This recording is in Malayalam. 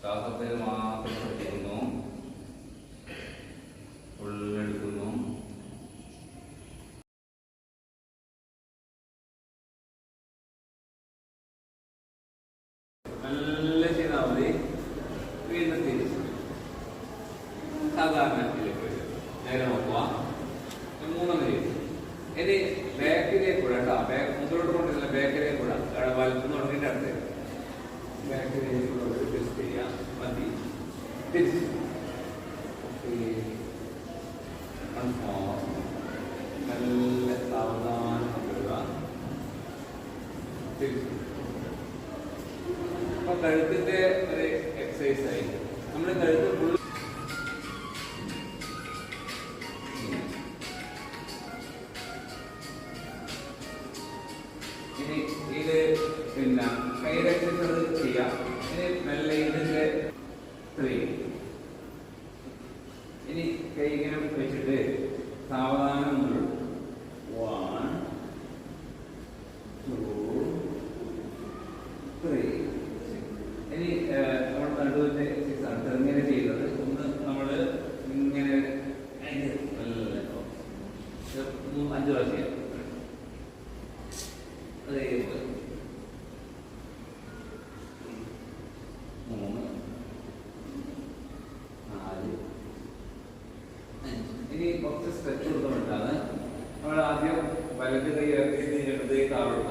ശ്വാസത്തിൽ മാത്രം ശ്രദ്ധിക്കുന്നു. ഉള്ളെടുക്കുന്നു. നല്ല ചെയ്താൽ മതി. വീണ്ടും തിരിച്ചു സാധാരണ നേരെ നോക്കുക. മൂന്നാം രീതി. ഇനി ബാക്കിലേക്ക് കൂടെ കേട്ടോ. മുന്നോട്ട് കൊണ്ടില്ല, ബാക്കിലേക്ക് കൂടെ വലത്തുനിന്ന് തുടങ്ങിയിട്ട് അടുത്ത് ബാക്കിലേക്ക് കൂടെ ടെസ്റ്റ് ചെയ്യാം. മതി. തിരിച്ച് നല്ല സാവധാനം കൊണ്ടുവരിക. തിരിച്ചു. അപ്പൊ കഴുത്തിന്റെ ഒരു എക്സസൈസ് ആയി. നമ്മുടെ കഴുത്ത് ഫുൾ ഇനി ഇത് പിന്നെ കൈയുടെ എക്സസൈസ് ചെയ്യാം. ഇനി മെല്ലെ ഇതിന്റെ 3. ഇനി കൈ ഇങ്ങനെ വെച്ചിട്ട് സാവധാനം 1 2 3. ഇനി നമ്മൾ നടുവിന്റെ എക്സസൈസ് ആണ് ചെറുങ്ങനെ ചെയ്യുന്നത്. ഒന്ന് നമ്മൾ ഇങ്ങനെ 5 പ്രാവശ്യം അതേപോലെ 3 4 5. ഇനി കുറച്ച് സ്ട്രെച്ച് കൊടുക്കുന്നുണ്ടാണ്. നമ്മൾ ആദ്യം വലത് കൈ ഇറക്കി ഇടത് കൈ താഴോട്ട്